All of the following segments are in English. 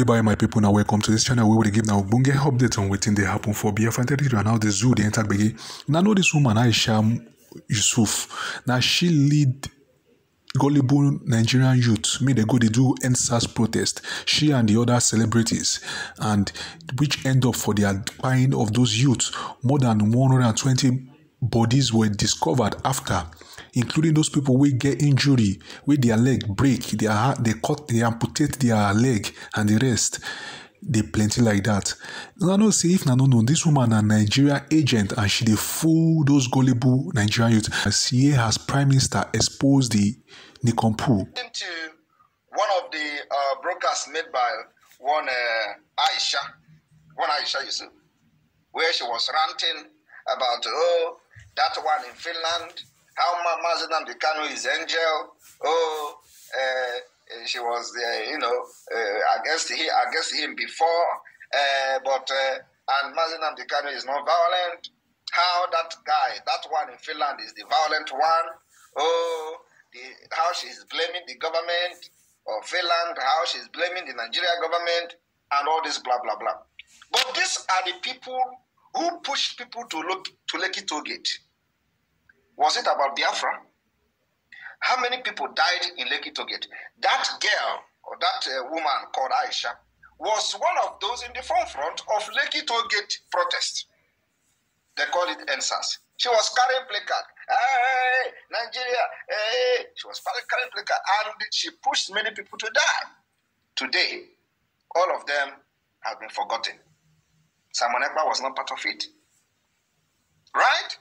Unbelieveable, my people, now welcome to this channel where we give now bunge updates on what they happen for Biafra territory and how the zoo they entered Begi. Now know this woman Aisha Yusuf. Now she lead gullible Nigerian youth. They go they do NSAS protest. She and the other celebrities, and which end up for the buying of those youths. More than 120 bodies were discovered after, including those people who get injury, with their leg break, their heart, they amputate their leg, and the rest. They plenty like that. I know say if no, this woman a Nigeria agent and she dey fool those gullible Nigerian youth. As here has Prime Minister exposed the Nikompu. To one of the broadcasts made by one Aisha Yusuf, where she was ranting about that one in Finland, how Mazen Amdekano is angel. She was against him before, and Mazen Amdekano is not violent. How that one in Finland is the violent one. How she's blaming the government of Finland, how she's blaming the Nigeria government, and all this blah blah blah. But these are the people who pushed people to Lekki Toll Gate. Was it about Biafra? How many people died in Lekki Toll Gate? That girl, or that woman called Aisha, was one of those in the forefront of Lekki Toll Gate protest. They call it NSAS. She was carrying placard. Hey, Nigeria, hey. She was carrying placard, and she pushed many people to die. Today, all of them have been forgotten. Simoñ was not part of it. Right?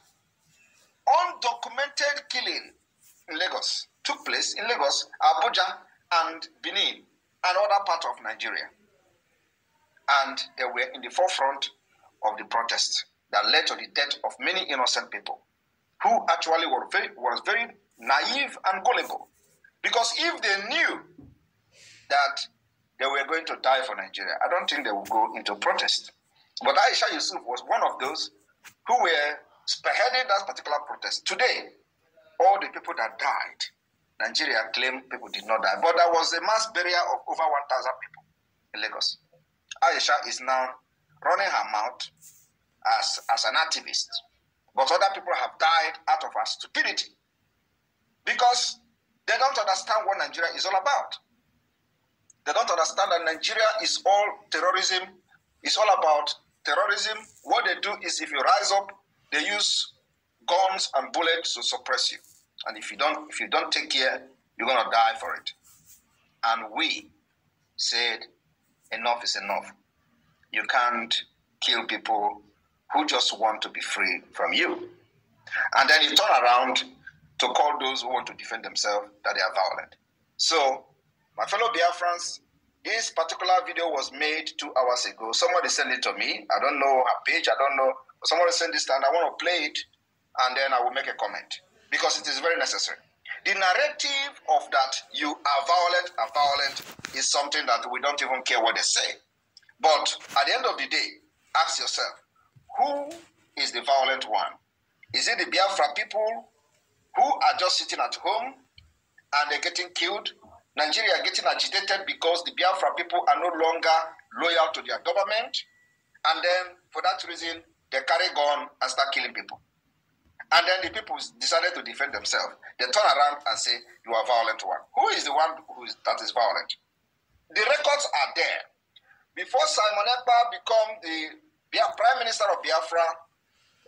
Undocumented killing in Lagos took place in Lagos, Abuja, and Benin, and other parts of Nigeria. And they were in the forefront of the protests that led to the death of many innocent people who actually was very naive and gullible. Because if they knew that they were going to die for Nigeria, I don't think they would go into protest. But Aisha Yusuf was one of those who were spearheading that particular protest. Today, all the people that died, Nigeria claimed people did not die. But there was a mass burial of over 1,000 people in Lagos. Aisha is now running her mouth as an activist. But other people have died out of her stupidity because they don't understand what Nigeria is all about. They don't understand that Nigeria is all terrorism. It's all about terrorism. What they do is if you rise up, they use guns and bullets to suppress you. And if you don't take care, you're gonna die for it. And we said enough is enough. You can't kill people who just want to be free from you. And then you turn around to call those who want to defend themselves that they are violent. So, my fellow Biafrans, this particular video was made 2 hours ago. Somebody sent it to me. I don't know her page. I don't know. Somebody sent this and I want to play it, and then I will make a comment because it is very necessary. The narrative of that you are violent is something that we don't even care what they say. But at the end of the day, ask yourself, who is the violent one? Is it the Biafra people who are just sitting at home and they're getting killed? Nigeria are getting agitated because the Biafra people are no longer loyal to their government. And then for that reason, they carry gun and start killing people. And then the people decided to defend themselves. They turn around and say, you are a violent one. Who is the one that is violent? The records are there. Before Simoñ became the Prime Minister of Biafra,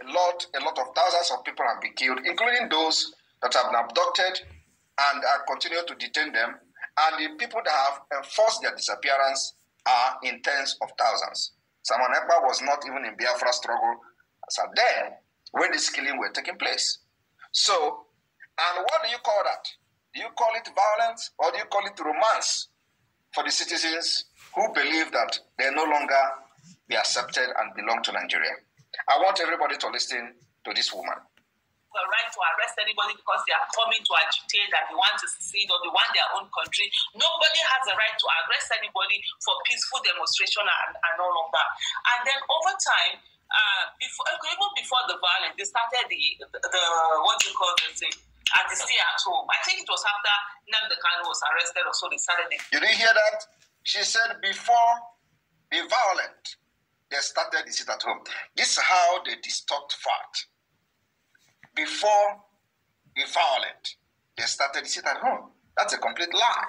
a lot of thousands of people have been killed, including those that have been abducted and continue to detain them. And the people that have enforced their disappearance are in tens of thousands. Simoñ was not even in Biafra struggle as a there when this killing were taking place. So, and what do you call that? Do you call it violence or do you call it romance for the citizens who believe that they no longer be accepted and belong to Nigeria? I want everybody to listen to this woman. The right to arrest anybody because they are coming to agitate and they want to secede or they want their own country. Nobody has the right to arrest anybody for peaceful demonstration and all of that. And then over time, even before the violence, they started the what do you call this thing? At the stay at home. I think it was after Nnamdi Kanu was arrested or so they started it. You didn't hear that? She said before the violent, they started the sit at home. This is how they distort fact. Before the violent, they started the sit at home. That's a complete lie.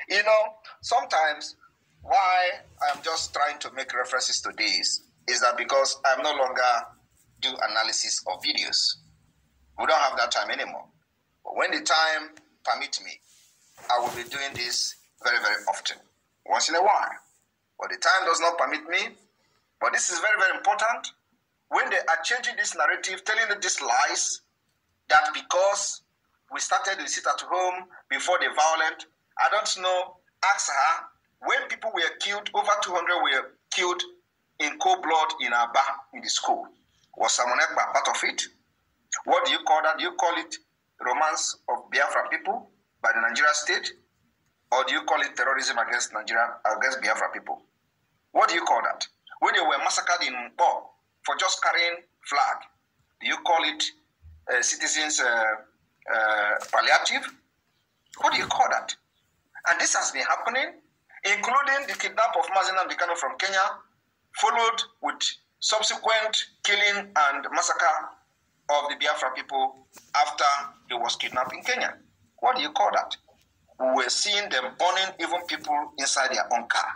You know, sometimes why I'm just trying to make references to this is that because I'm no longer do analysis of videos. We don't have that time anymore. But when the time permits me, I will be doing this very, very often, once in a while. But the time does not permit me. But this is very, very important. When they are changing this narrative, telling you these lies, that because we started to sit at home before the violent, I don't know, ask her, when people were killed, over 200 were killed in cold blood in Aba, in the school. Was Simoñ part of it? What do you call that? Do you call it romance of Biafra people by the Nigeria state? Or do you call it terrorism against Nigeria, against Biafra people? What do you call that? When they were massacred in Mpo for just carrying flag, do you call it citizens palliative? What do you call that? And this has been happening, including the kidnap of Mazi Nnamdi Kanu from Kenya, followed with subsequent killing and massacre of the Biafra people after he was kidnapped in Kenya. What do you call that? We were seeing them burning even people inside their own car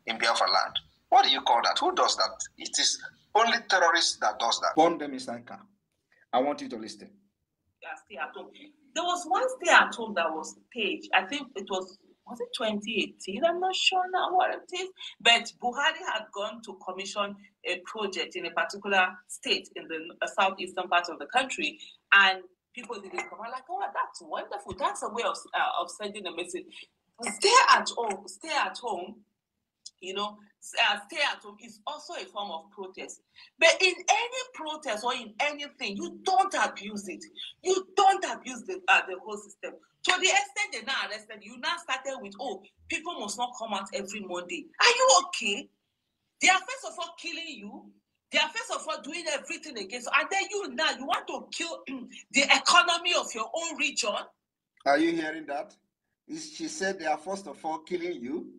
in Biafra land. What do you call that? Who does that? It is only terrorists that does that. Burn them inside car. I want you to listen. Yeah, stay at home. There was one stay at home that was staged. I think it was it 2018? I'm not sure now what it is. But Buhari had gone to commission a project in a particular state in the southeastern part of the country, and people didn't come out like, oh, that's wonderful. That's a way of sending a message. Stay at home, you know, stay at home is also a form of protest. But in any protest or in anything, you don't abuse it. You don't abuse the whole system. To the extent they now arrested, you now started with, oh, people must not come out every Monday. Are you okay? They are first of all killing you. They are first of all doing everything against you. And then you want to kill the economy of your own region. Are you hearing that? She said they are first of all killing you.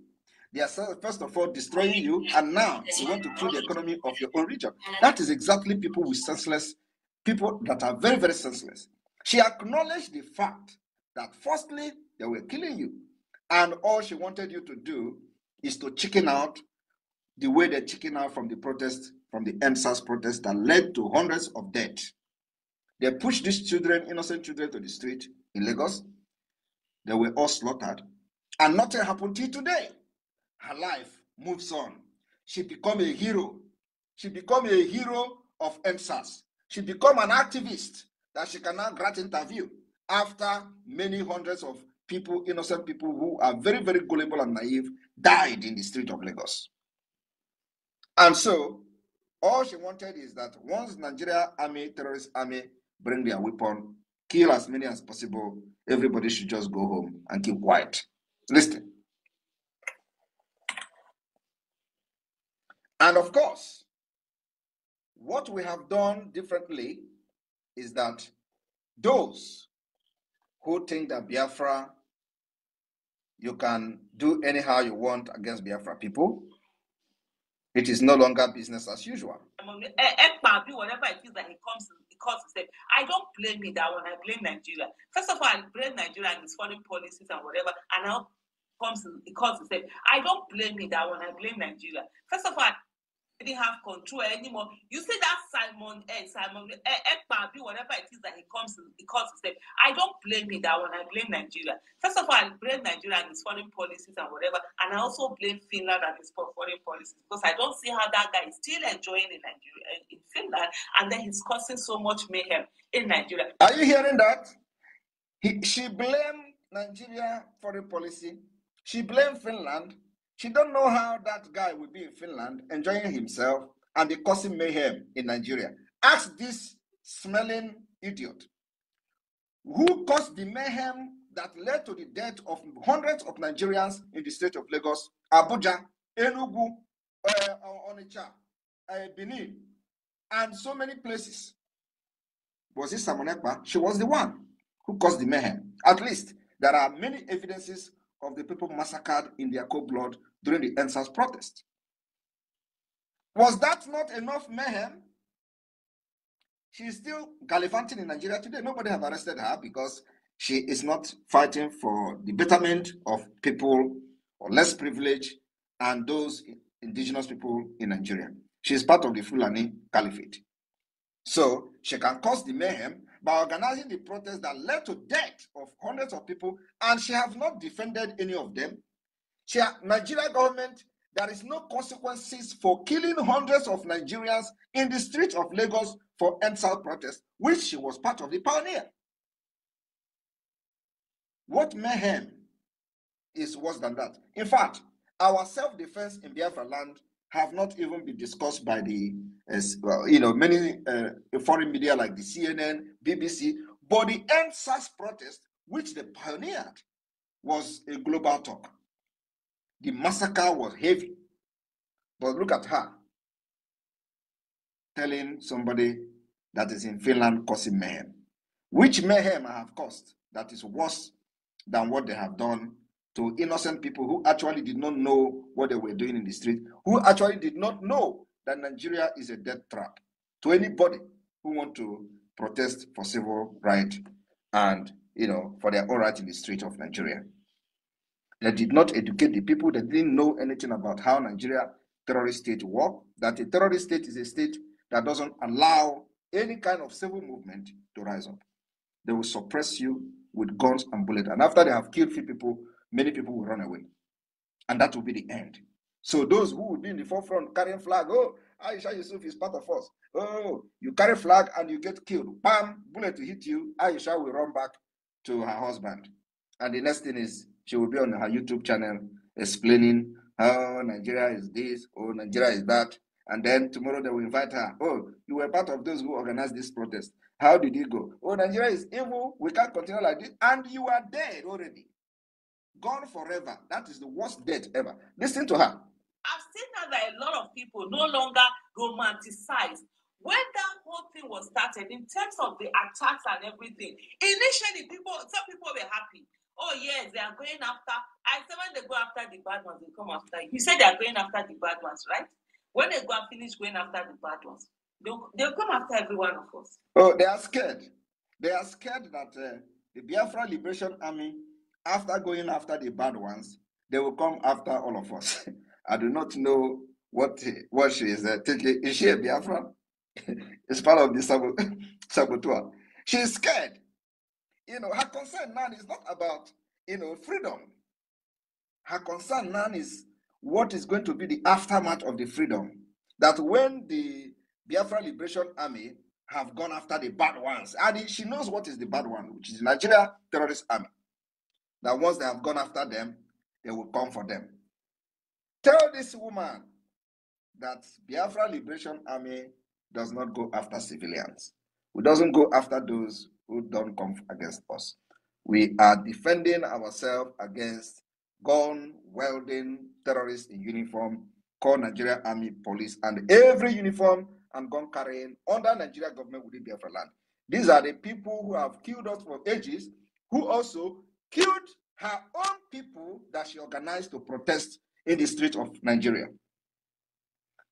They are first of all destroying you. And now you want to kill the economy of your own region. That is exactly people with senseless, people that are very, very senseless. She acknowledged the fact that firstly, they were killing you. And all she wanted you to do is to chicken out the way they chicken out from the protest, from the EndSARS protest that led to hundreds of deaths. They pushed these children, innocent children, to the street in Lagos. They were all slaughtered. And nothing happened till today. Her life moves on. She became a hero. She became a hero of EndSARS. She became an activist that she can now grant interview after many hundreds of people, innocent people who are very, very gullible and naive, died in the street of Lagos. And so, all she wanted is that once Nigeria army, terrorist army, bring their weapon, kill as many as possible, everybody should just go home and keep quiet. Listen. And of course, what we have done differently is that those who think that Biafra, you can do anyhow you want against Biafra people, it is no longer business as usual. Ekpa, whatever it is that he calls himself, I don't blame me that one. I blame Nigeria. First of all, I blame Nigeria and his foreign policies and whatever, and now he calls himself. I don't blame me that one. I blame Nigeria. First of all, I didn't have control anymore. You see that Simoñ, Ekpa, whatever it is that he calls himself, I don't blame me that one. I blame Nigeria. First of all, I blame Nigeria and his foreign policies and whatever, and I also blame Finland and his foreign policies, because I don't see how that guy is still enjoying in Nigeria, in Finland, and then he's causing so much mayhem in Nigeria. Are you hearing that? She blamed Nigeria foreign policy. She blamed Finland. She don't know how that guy will be in Finland enjoying himself and be causing mayhem in Nigeria. Ask this smelling idiot who caused the mayhem that led to the death of hundreds of Nigerians in the state of Lagos, Abuja, Enugu, Onitsha, Benin, and so many places. Was it Simoñ Ekpa? She was the one who caused the mayhem. At least there are many evidences of the people massacred in their cold blood during the NSAS protest. Was that not enough mayhem? She is still gallivanting in Nigeria today. Nobody have arrested her because she is not fighting for the betterment of people or less privileged and those indigenous people in Nigeria. She is part of the Fulani Caliphate. So she can cause the mayhem by organizing the protest that led to death of hundreds of people, and she has not defended any of them. Nigeria government, there is no consequences for killing hundreds of Nigerians in the streets of Lagos for NSAS protest, which she was part of the pioneer. What mayhem is worse than that? In fact, our self-defense in Biafra land have not even been discussed by the, many foreign media like the CNN, BBC, but the NSAS protest, which they pioneered, was a global talk. The massacre was heavy. But look at her telling somebody that is in Finland causing mayhem. Which mayhem I have caused that is worse than what they have done to innocent people who actually did not know what they were doing in the street, who actually did not know that Nigeria is a death trap to anybody who want to protest for civil rights and, for their own right in the street of Nigeria. They did not educate the people. They didn't know anything about how Nigeria terrorist state work, that a terrorist state is a state that doesn't allow any kind of civil movement to rise up. They will suppress you with guns and bullets. And after they have killed few people, many people will run away. And that will be the end. So those who will be in the forefront carrying flag, oh, Aisha Yusuf is part of us. Oh, you carry flag and you get killed. Bam, bullet will hit you. Aisha will run back to her husband. And the next thing is, she will be on her YouTube channel explaining how Nigeria is this, or Nigeria is that. And then tomorrow they will invite her. Oh, you were part of those who organized this protest. How did it go? Oh, Nigeria is evil. We can't continue like this. And you are dead already. Gone forever. That is the worst death ever. Listen to her. I've seen now that a lot of people no longer romanticize when that whole thing was started in terms of the attacks and everything. Initially, some people were happy. Oh, yes, they are going after. I said when they go after the bad ones, they come after you. You said they are going after the bad ones, right? When they go and finish going after the bad ones, they'll come after every one of us. Oh, they are scared. They are scared that the Biafra Liberation Army, after going after the bad ones, they will come after all of us. I do not know what she is thinking. Is she a Biafra? It's part of the saboteur. She is scared. Her concern now is not about, freedom. Her concern now is what is going to be the aftermath of the freedom. That when the Biafra Liberation Army have gone after the bad ones, and she knows what is the bad one, which is the Nigeria Terrorist Army, that once they have gone after them, they will come for them. Tell this woman that Biafra Liberation Army does not go after civilians. It doesn't go after those who don't come against us. We are defending ourselves against gun-wielding terrorists in uniform called Nigeria Army Police, and every uniform and gun carrying under Nigeria government within Biafra land. These are the people who have killed us for ages, who also killed her own people that she organized to protest in the streets of Nigeria.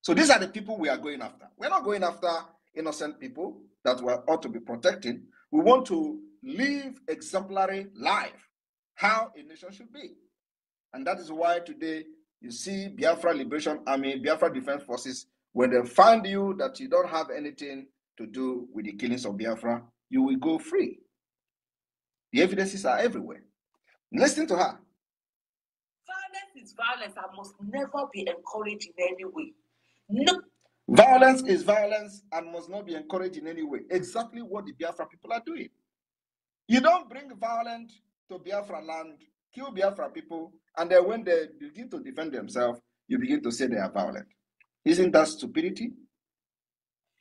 So these are the people we are going after. We're not going after innocent people that we ought to be protecting. We want to live exemplary life, how a nation should be. And that is why today you see Biafra Liberation Army, Biafra Defense Forces, when they find you that you don't have anything to do with the killings of Biafra, you will go free. The evidences are everywhere. Listen to her. Violence is violence and must never be encouraged in any way. No. Violence is violence and must not be encouraged in any way. Exactly what the Biafra people are doing. You don't bring violence to Biafra land, kill Biafra people, and then when they begin to defend themselves, you begin to say they are violent. Isn't that stupidity?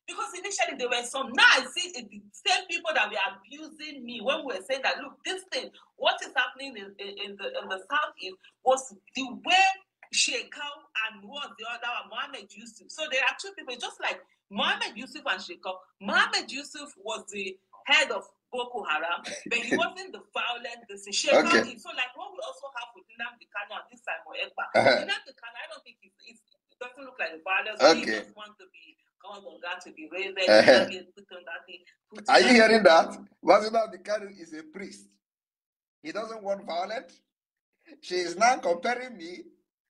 Because initially there were some. Now I see the same people that were abusing me when we were saying that, look, this thing, what is happening in the southeast was the way Sheikal and what the other one, Mohammed Yusuf. So there are two people, just like Mohammed Yusuf and Sheikal. Mohammed Yusuf was the head of Boko Haram, but he wasn't the violent, the Sheikal. Okay. So like what we also have with this Simoñ Ekpa. I don't think it doesn't look like the violence. Okay. He just wants to be God on God to be raised. Put on that thing. Are you hearing that? Wasina the Kanu is a priest. He doesn't want violence. She is now comparing me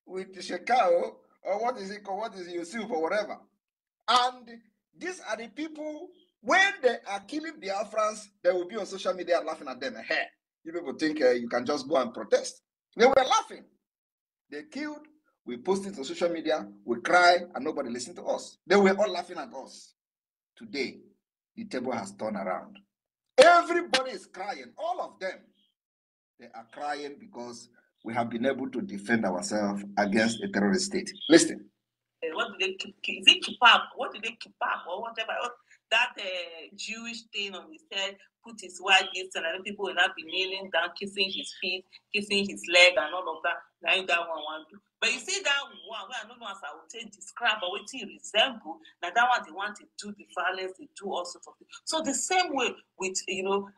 with Shekau, or what is it called? What is Yusuf or whatever? And these are the people, when they are killing Biafrans, they will be on social media laughing at them. Hey, you people think you can just go and protest. They were laughing. They killed, we posted on social media, we cry, and nobody listened to us. They were all laughing at us. Today, the table has turned around. Everybody is crying, all of them. They are crying because we have been able to defend ourselves against a terrorist state. Listen. What do they keep? Is it keep up? What do they keep up or whatever? That Jewish thing on his head, put his wife gifts, and other people will not be kneeling down, kissing his feet, kissing his leg, and all of that. Now that one do. But you see that one, I don't know as I would say describe, but what it resemble. Now that one they want to do the violence, they do all sorts of things. So the same way with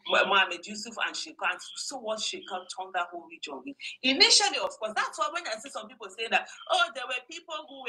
Mohammed Yusuf and Sheikha, and so what Sheikha turned that whole region with. Initially, of course, that's why when I see some people say that, oh, there were people who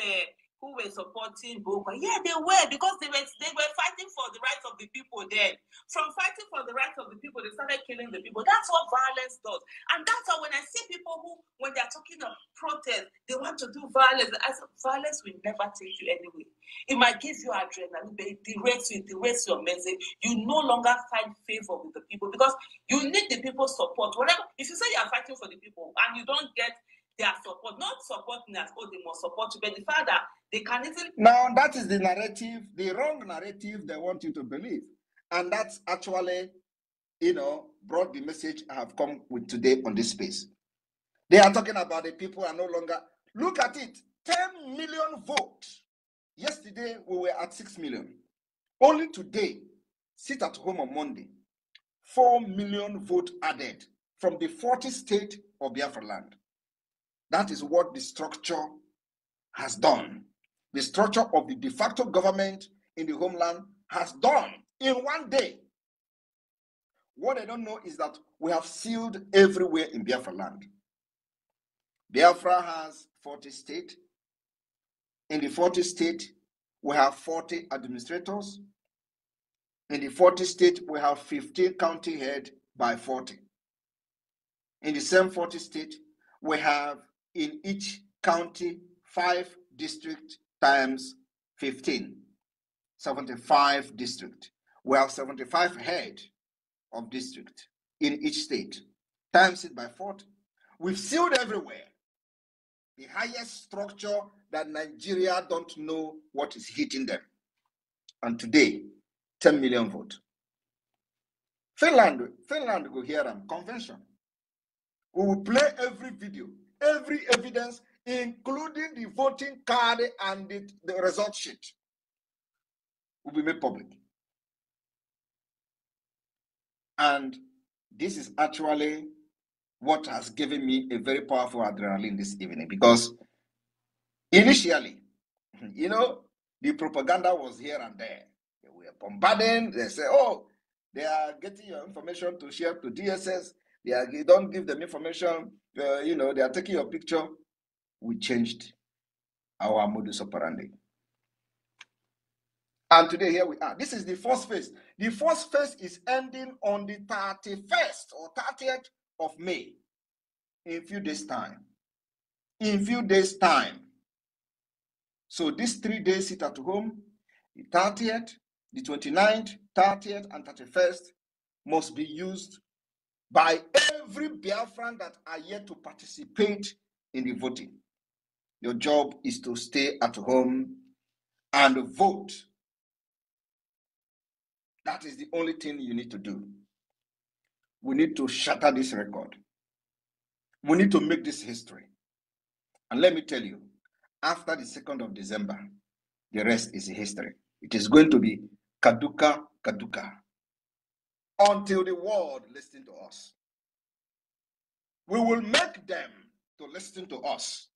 were supporting Boko. Yeah, they were, because they were fighting for the rights of the people then. From fighting for the rights of the people, they started killing the people. That's what violence does. And that's why when I see people who, when they're talking of protest, they want to do violence. I said, violence will never take you anywhere. It might give you adrenaline, but it derails your message. You no longer find favor with the people because you need the people's support. Whatever, if you say you are fighting for the people and you don't get their support, not supporting as they must support you, but the fact that they can easily. Now, that is the narrative, the wrong narrative they want you to believe. And that's actually, brought the message I have come with today on this space. They are talking about the people are no longer. Look at it, 10 million votes. Yesterday, we were at 6 million. Only today, sit at home on Monday, 4 million votes added from the 40 states of Biafra land. That is what the structure has done. The structure of the de facto government in the homeland has done in one day. What I don't know is that we have sealed everywhere in Biafra land. Biafra has 40 states. In the 40 states, we have 40 administrators. In the 40 states, we have 15 county head by 40. In the same 40 states, we have in each county 5 districts times 15, 75 districts. We have 75 head of district in each state, times it by 40. We've sealed everywhere. The highest structure that Nigeria don't know what is hitting them. And today, 10 million votes. Finland go here and convention. We will play every video, every evidence, including the voting card and the result sheet, will be made public. And this is actually what has given me a very powerful adrenaline this evening, because initially, the propaganda was here and there. They were bombarding. They say, oh, they are getting your information to share to DSS. They don't give them information. They are taking your picture. We changed our modus operandi. And today, here we are. This is the first phase. The first phase is ending on the 31st or 30th of May. In a few days' time. In a few days' time. So these 3 days, sit at home. The 30th, the 29th, 30th, and 31st must be used by every Biafran that are yet to participate in the voting. Your job is to stay at home and vote. That is the only thing you need to do. We need to shatter this record. We need to make this history. And let me tell you, after the 2nd of December, the rest is history. It is going to be Kaduka, Kaduka, until the world listens to us. We will make them to listen to us.